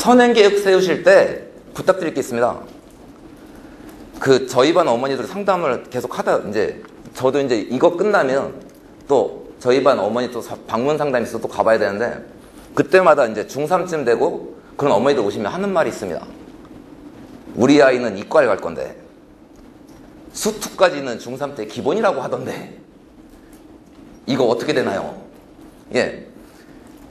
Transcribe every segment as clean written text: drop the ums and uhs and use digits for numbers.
선행계획 세우실 때 부탁드릴 게 있습니다. 저희 반 어머니들 상담을 계속 하다, 저도 이거 끝나면 또 저희 반 어머니 또 방문 상담 있어서 또 가봐야 되는데, 그때마다 중3쯤 되고 그런 어머니들 오시면 하는 말이 있습니다. 우리 아이는 이과를 갈 건데, 수투까지는 중3 때 기본이라고 하던데, 이거 어떻게 되나요? 예.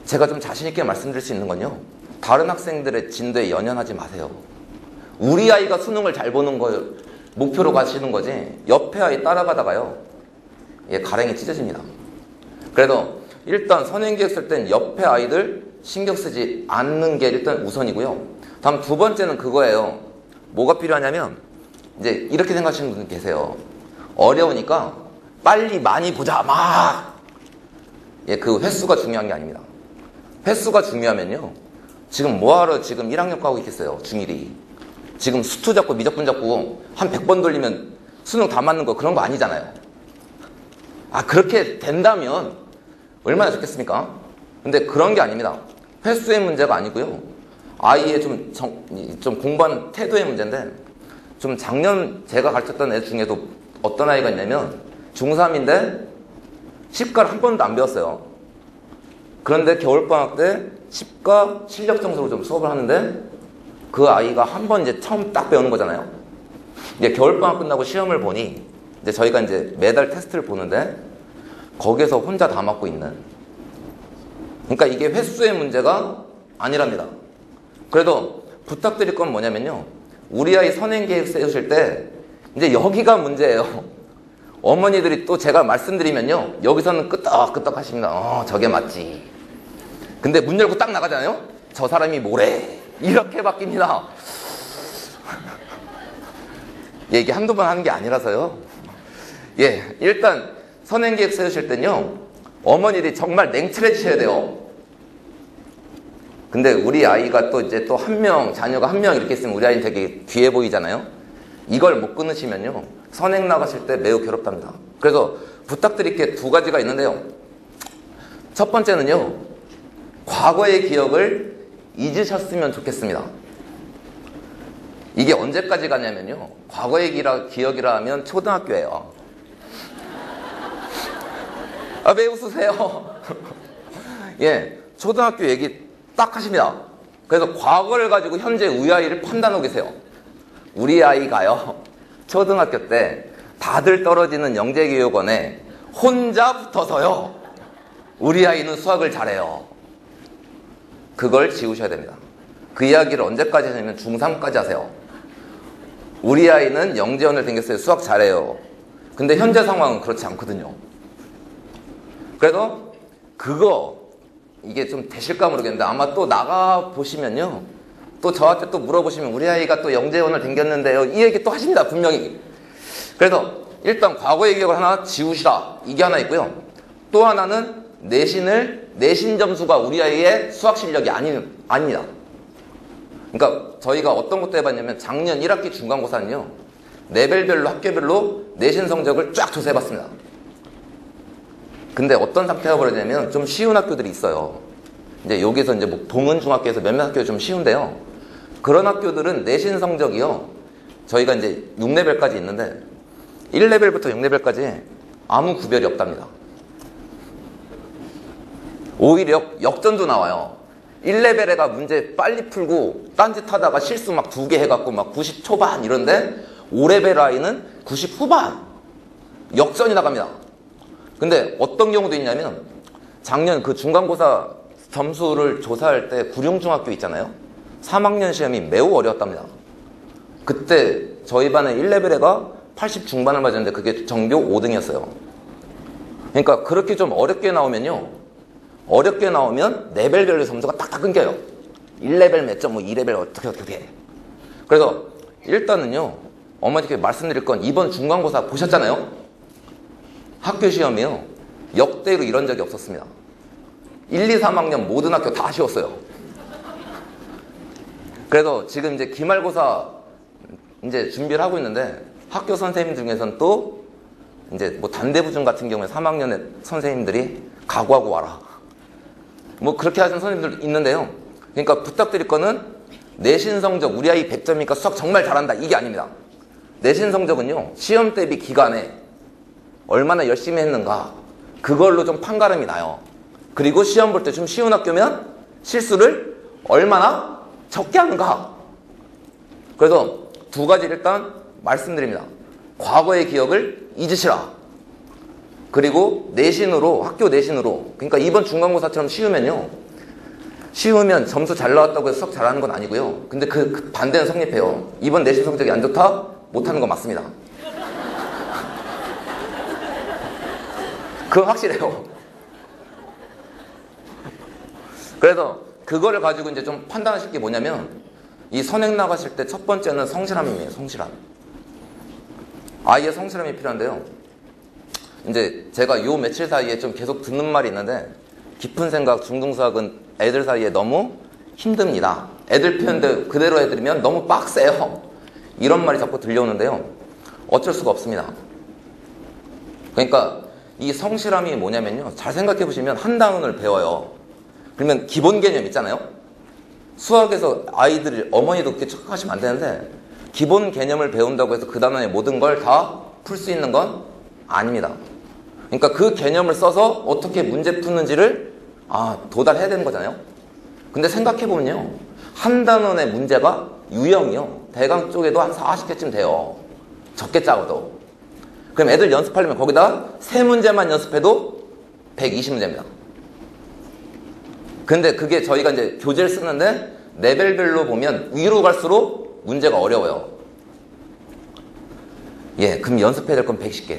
제가 좀 자신있게 말씀드릴 수 있는 건요, 다른 학생들의 진도에 연연하지 마세요. 우리 아이가 수능을 잘 보는 걸 목표로 가시는 거지, 옆에 아이 따라가다가요, 가랭이 찢어집니다. 그래도 일단 선행계획 쓸 땐 옆에 아이들 신경 쓰지 않는 게 일단 우선이고요. 다음 두 번째는 그거예요. 뭐가 필요하냐면, 이렇게 생각하시는 분 계세요. 어려우니까 빨리 많이 보자, 막! 그 횟수가 중요한 게 아닙니다. 횟수가 중요하면요, 지금 뭐하러 지금 1학년 가고 있겠어요, 중1이. 지금 수투 잡고 미적분 잡고 한 100번 돌리면 수능 다 맞는 거, 그런 거 아니잖아요. 그렇게 된다면 얼마나 좋겠습니까? 근데 그런 게 아닙니다. 횟수의 문제가 아니고요, 아이의 좀 공부하는 태도의 문제인데, 좀 작년 제가 가르쳤던 애 중에도 어떤 아이가 있냐면, 중3인데 시가를 한 번도 안 배웠어요. 그런데 겨울방학 때 시가 실력 점수로 좀 수업을 하는데, 그 아이가 한 번 처음 딱 배우는 거잖아요. 겨울방학 끝나고 시험을 보니, 저희가 매달 테스트를 보는데, 거기에서 혼자 다 맞고 있는. 그러니까 이게 횟수의 문제가 아니랍니다. 그래도 부탁드릴 건 뭐냐면요, 우리 아이 선행계획 세우실 때 여기가 문제예요. 어머니들이 또 제가 말씀드리면요, 여기서는 끄떡끄떡 하십니다. 저게 맞지. 근데 문 열고 딱 나가잖아요. 저 사람이 뭐래, 이렇게 바뀝니다. 이게 한두 번 하는 게 아니라서요. 일단 선행계획 세우실 땐요, 어머니들이 정말 냉철해지셔야 돼요. 근데 우리 아이가 또 한 명, 자녀가 한 명 이렇게 있으면 우리 아이는 되게 귀해 보이잖아요. 이걸 못 끊으시면요, 선행 나가실 때 매우 괴롭답니다. 그래서 부탁드릴 게 두 가지가 있는데요. 첫 번째는요, 과거의 기억을 잊으셨으면 좋겠습니다. 이게 언제까지 가냐면요, 과거의 기억이라 하면 초등학교예요. 왜 웃으세요? 초등학교 얘기 딱 하십니다. 그래서 과거를 가지고 현재 우리 아이를 판단하고 계세요. 우리 아이가요, 초등학교 때 다들 떨어지는 영재교육원에 혼자 붙어서요, 우리 아이는 수학을 잘해요. 그걸 지우셔야 됩니다. 그 이야기를 언제까지 하냐면 중3까지 하세요. 우리 아이는 영재원을 다녔어요, 수학 잘해요. 근데 현재 상황은 그렇지 않거든요. 그래서 이게 좀 되실까 모르겠는데, 아마 또 나가보시면요, 또 저한테 또 물어보시면 우리 아이가 또 영재원을 다녔는데요, 이 얘기 또 하십니다, 분명히. 그래서 일단 과거의 기억을 하나 지우시라, 이게 하나 있고요. 또 하나는 내신 점수가 우리 아이의 수학 실력이 아닙니다. 그러니까 저희가 어떤 것도 해봤냐면, 작년 1학기 중간고사는요, 레벨별로 학교별로 내신 성적을 쫙 조사해봤습니다. 근데 어떤 상태가 벌어지냐면, 좀 쉬운 학교들이 있어요. 여기서 뭐 동은중학교에서 몇몇 학교가 좀 쉬운데요, 그런 학교들은 내신 성적이요, 저희가 6레벨까지 있는데 1레벨부터 6레벨까지 아무 구별이 없답니다. 오히려 역전도 나와요. 1레벨에가 문제 빨리 풀고 딴짓하다가 실수 막 2개 해갖고 막 90 초반 이런데, 5레벨 아이는 90 후반 역전이 나갑니다. 근데 어떤 경우도 있냐면, 작년 그 중간고사 점수를 조사할 때 구룡중학교 있잖아요, 3학년 시험이 매우 어려웠답니다. 그때 저희 반에 1레벨에가 80 중반을 맞았는데 그게 전교 5등이었어요. 그러니까 그렇게 좀 어렵게 나오면요, 어렵게 나오면 레벨별로 점수가 딱딱 끊겨요. 1레벨 몇 점, 2레벨 어떻게. 그래서 일단은요, 어머니께 말씀드릴 건, 이번 중간고사 보셨잖아요. 학교 시험이요, 역대로 이런 적이 없었습니다. 1, 2, 3학년 모든 학교 다 쉬웠어요. 그래서 지금 기말고사 준비를 하고 있는데, 학교 선생님 중에서는 또 뭐 단대부중 같은 경우에 3학년의 선생님들이 각오하고 와라, 뭐 그렇게 하시는 선생님들 있는데요. 그러니까 부탁드릴 거는, 내신 성적 우리 아이 100점이니까 수학 정말 잘한다 이게 아닙니다. 내신 성적은요 시험 대비 기간에 얼마나 열심히 했는가 그걸로 좀 판가름이 나요. 그리고 시험 볼 때 좀 쉬운 학교면 실수를 얼마나 적게 하는가. 그래서 두 가지를 일단 말씀드립니다. 과거의 기억을 잊으시라. 그리고 내신으로 학교 내신으로 그러니까 이번 중간고사처럼 쉬우면 점수 잘 나왔다고 해서 수학 잘하는 건 아니고요. 근데 그 반대는 성립해요. 이번 내신 성적이 안 좋다? 못하는 건 맞습니다. 그건 확실해요. 그래서 그거를 가지고 이제 좀 판단하실 게 뭐냐면 이 선행 나가실 때 첫 번째는 성실함이에요. 성실함. 아이의 성실함이 필요한데요. 이제 제가 요 며칠 사이에 좀 계속 듣는 말이 있는데 깊은 생각 중등수학은 애들 사이에 너무 힘듭니다. 애들 표현대로 그대로 해드리면 너무 빡세요. 이런 말이 자꾸 들려오는데요. 어쩔 수가 없습니다. 그러니까 이 성실함이 뭐냐면요. 잘 생각해 보시면 한 단원을 배워요. 그러면 기본 개념 있잖아요. 수학에서 아이들이 어머니도 그렇게 착각하시면 안 되는데 기본 개념을 배운다고 해서 그 단원의 모든 걸 다 풀 수 있는 건 아닙니다. 그러니까 그 개념을 써서 어떻게 문제 푸는지를 도달해야 되는 거잖아요. 근데 생각해보면요. 한 단원의 문제가 유형이요. 대강 쪽에도 한 40개쯤 돼요. 적게 짜고도. 그럼 애들 연습하려면 거기다 3문제만 연습해도 120문제입니다. 근데 그게 저희가 이제 교재를 쓰는데 레벨별로 보면 위로 갈수록 문제가 어려워요. 그럼 연습해야 될 건 110개.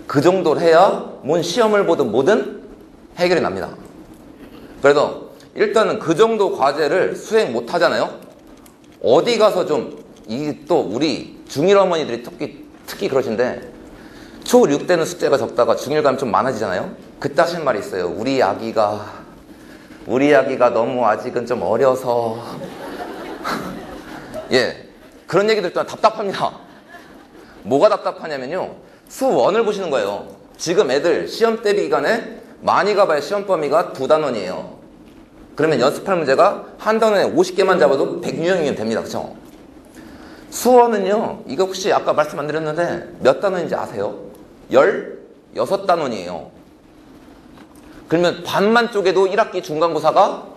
그 정도를 해야 뭔 시험을 보든 뭐든 해결이 납니다. 그래서 일단은 그 정도 과제를 수행 못 하잖아요. 어디 가서 또 우리 중1 어머니들이 특히 그러신데 초6 때는 숙제가 적다가 중1 가면 좀 많아지잖아요. 그때 하신 말이 있어요. 우리 아기가 너무 아직은 좀 어려서 그런 얘기들 또한 답답합니다. 뭐가 답답하냐면요. 수원을 보시는 거예요. 지금 애들 시험 대비 기간에 많이 가봐야 시험 범위가 2단원이에요. 그러면 연습할 문제가 한 단원에 50개만 잡아도 100유형이면 됩니다. 그쵸? 수원은요. 이거 혹시 아까 말씀 안 드렸는데 몇 단원인지 아세요? 16단원이에요. 그러면 반만 쪼개도 1학기 중간고사가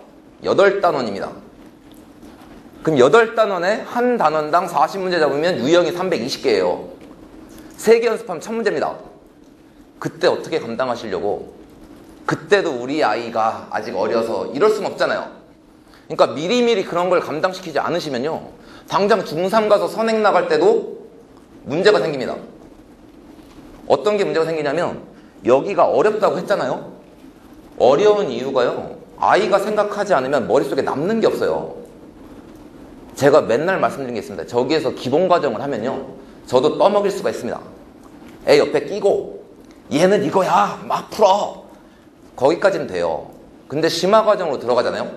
8단원입니다. 그럼 8단원에 한 단원당 40문제 잡으면 유형이 320개예요. 3개 연습하면 1000문제입니다. 그때 어떻게 감당하시려고? 그때도 우리 아이가 아직 어려서 이럴 수는 없잖아요. 그러니까 미리미리 그런 걸 감당시키지 않으시면요. 당장 중3 가서 선행 나갈 때도 문제가 생깁니다. 어떤 게 문제가 생기냐면 여기가 어렵다고 했잖아요. 어려운 이유가요. 아이가 생각하지 않으면 머릿속에 남는 게 없어요. 제가 맨날 말씀드린 게 있습니다. 저기에서 기본 과정을 하면요. 저도 떠먹일 수가 있습니다. 애 옆에 끼고 얘는 이거야 막 풀어. 거기까지는 돼요. 근데 심화 과정으로 들어가잖아요.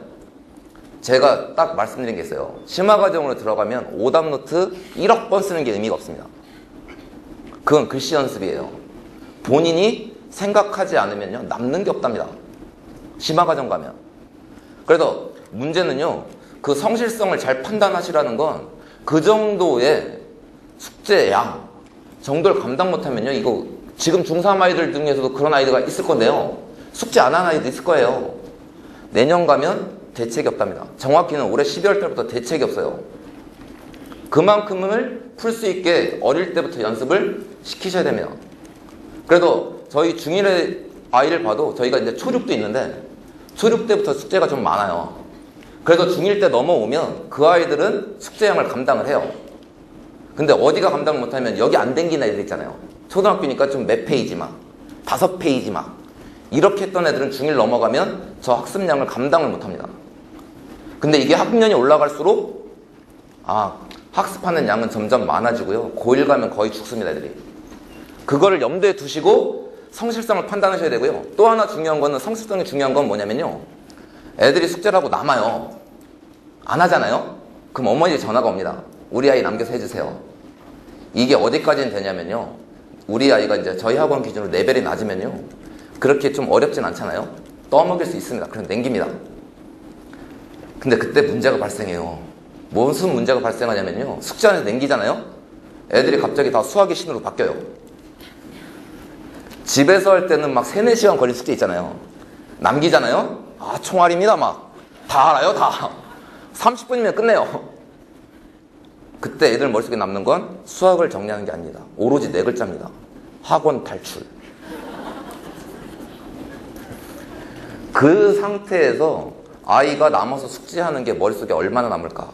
제가 딱 말씀드린 게 있어요. 심화 과정으로 들어가면 오답 노트 1억 번 쓰는 게 의미가 없습니다. 그건 글씨 연습이에요. 본인이 생각하지 않으면요. 남는 게 없답니다. 심화 과정 가면. 그래서 문제는요. 그 성실성을 잘 판단하시라는 건 그 정도의 숙제 양 정도를 감당 못하면요. 이거 지금 중3 아이들 중에서도 그런 아이들가 있을 건데요. 숙제 안 하는 아이도 있을 거예요. 내년 가면 대책이 없답니다. 정확히는 올해 12월 달부터 대책이 없어요. 그만큼을 풀 수 있게 어릴 때부터 연습을 시키셔야 됩니다. 그래도 저희 중1의 아이를 봐도 저희가 이제 초6도 있는데 초6 때부터 숙제가 좀 많아요. 그래서 중1 때 넘어오면 그 아이들은 숙제량을 감당을 해요. 근데 어디가 감당을 못하면 여기 안 댕기는 애들 있잖아요. 초등학교니까 좀 몇 페이지 막 5페이지 막 이렇게 했던 애들은 중1 넘어가면 저 학습량을 감당을 못합니다. 근데 이게 학년이 올라갈수록 학습하는 양은 점점 많아지고요. 고1 가면 거의 죽습니다, 애들이. 그거를 염두에 두시고 성실성을 판단하셔야 되고요. 또 하나 중요한 거는 성실성이 중요한 건 뭐냐면요. 애들이 숙제를 하고 남아요. 안 하잖아요? 그럼 어머니 전화가 옵니다. 우리 아이 남겨서 해주세요. 이게 어디까지는 되냐면요. 우리 아이가 이제 저희 학원 기준으로 레벨이 낮으면요. 그렇게 좀 어렵진 않잖아요. 떠먹일 수 있습니다. 그럼 남깁니다. 근데 그때 문제가 발생해요. 무슨 문제가 발생하냐면요. 숙제 안에서 남기잖아요. 애들이 갑자기 다 수학의 신으로 바뀌어요. 집에서 할 때는 막 3, 4시간 걸린 숙제 있잖아요. 남기잖아요. 아, 총알입니다. 막. 다 알아요, 다. 30분이면 끝내요. 그때 애들 머릿속에 남는 건 수학을 정리하는 게 아닙니다. 오로지 4글자입니다. 학원 탈출. 그 상태에서 아이가 남아서 숙제하는 게 머릿속에 얼마나 남을까?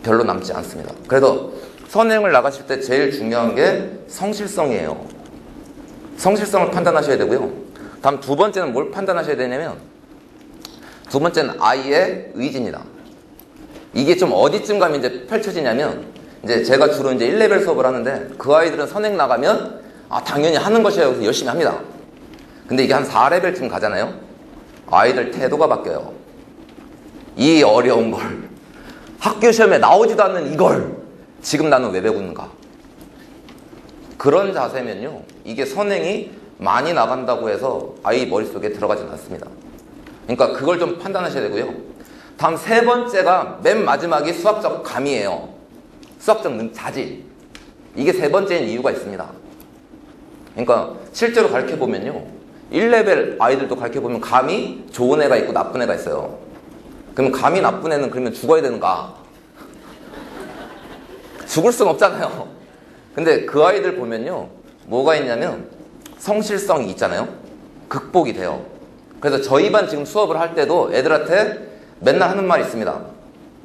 별로 남지 않습니다. 그래서 선행을 나가실 때 제일 중요한 게 성실성이에요. 성실성을 판단하셔야 되고요. 다음 2번째는 뭘 판단하셔야 되냐면, 2번째는 아이의 의지입니다. 이게 좀 어디쯤 가면 이제 펼쳐지냐면, 이제 제가 주로 이제 1레벨 수업을 하는데, 그 아이들은 선행 나가면, 아, 당연히 하는 것이야. 그래서 열심히 합니다. 근데 이게 한 4레벨쯤 가잖아요. 아이들 태도가 바뀌어요. 이 어려운 걸, 학교 시험에 나오지도 않는 이걸 지금 나는 왜 배우는가? 그런 자세면요, 이게 선행이 많이 나간다고 해서 아이 머릿속에 들어가지는 않습니다. 그러니까 그걸 좀 판단하셔야 되고요. 다음 3번째가 맨 마지막이 수학적 감이에요. 수학적 자질. 이게 3번째인 이유가 있습니다. 그러니까 실제로 가르쳐보면요, 1레벨 아이들도 가르쳐보면 감이 좋은 애가 있고 나쁜 애가 있어요. 그럼 감이 나쁜 애는 그러면 죽어야 되는가? 죽을 순 없잖아요. 근데 그 아이들 보면요, 뭐가 있냐면 성실성이 있잖아요. 극복이 돼요. 그래서 저희 반 지금 수업을 할 때도 애들한테 맨날 하는 말이 있습니다.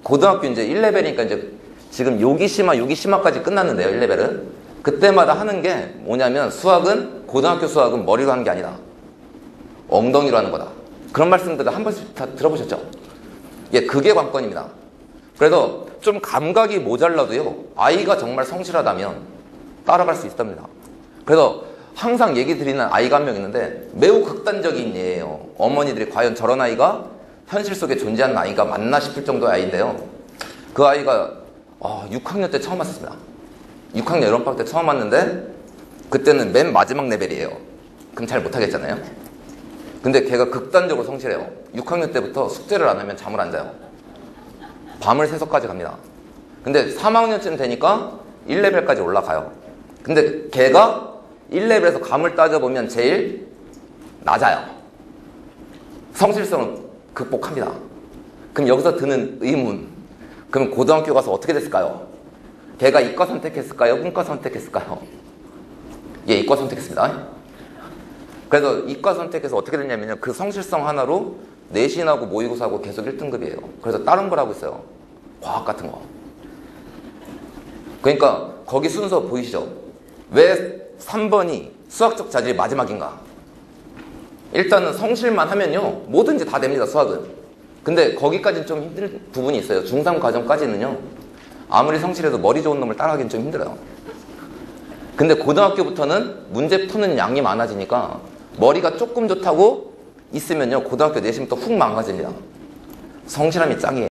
고등학교 이제 1레벨이니까 이제 지금 요기시마까지 끝났는데요, 1레벨은. 그때마다 하는 게 뭐냐면, 수학은, 고등학교 수학은 머리로 하는 게 아니다. 엉덩이로 하는 거다. 그런 말씀들 한 번씩 다 들어보셨죠? 예, 그게 관건입니다. 그래서 좀 감각이 모자라도요, 아이가 정말 성실하다면 따라갈 수 있답니다. 그래서 항상 얘기 드리는 아이가 한 명 있는데, 매우 극단적인 예예요. 어머니들이 과연 저런 아이가 현실 속에 존재하는 아이가 맞나 싶을 정도의 아이인데요. 그 아이가 6학년 때 처음 왔습니다. 6학년 여름방학 때 처음 왔는데, 그때는 맨 마지막 레벨이에요. 그럼 잘 못하겠잖아요. 근데 걔가 극단적으로 성실해요. 6학년 때부터 숙제를 안 하면 잠을 안 자요. 밤을 새서까지 갑니다. 근데 3학년쯤 되니까 1레벨까지 올라가요. 근데 걔가 1레벨에서 감을 따져보면 제일 낮아요. 성실성을 극복합니다. 그럼 여기서 드는 의문, 그럼 고등학교 가서 어떻게 됐을까요? 걔가 이과 선택했을까요? 문과 선택했을까요? 예, 이과 선택했습니다. 그래서 이과 선택해서 어떻게 됐냐면요, 그 성실성 하나로 내신하고 모의고사하고 계속 1등급이에요. 그래서 다른 걸 하고 있어요. 과학 같은 거. 그러니까 거기 순서 보이시죠? 왜 3번이 수학적 자질이 마지막인가? 일단은 성실만 하면요, 뭐든지 다 됩니다, 수학은. 근데 거기까지는 좀 힘든 부분이 있어요. 중3 과정까지는요, 아무리 성실해도 머리 좋은 놈을 따라하기는 좀 힘들어요. 근데 고등학교부터는 문제 푸는 양이 많아지니까 머리가 조금 좋다고 있으면요, 고등학교 내신부터 훅 망가집니다. 성실함이 짱이에요.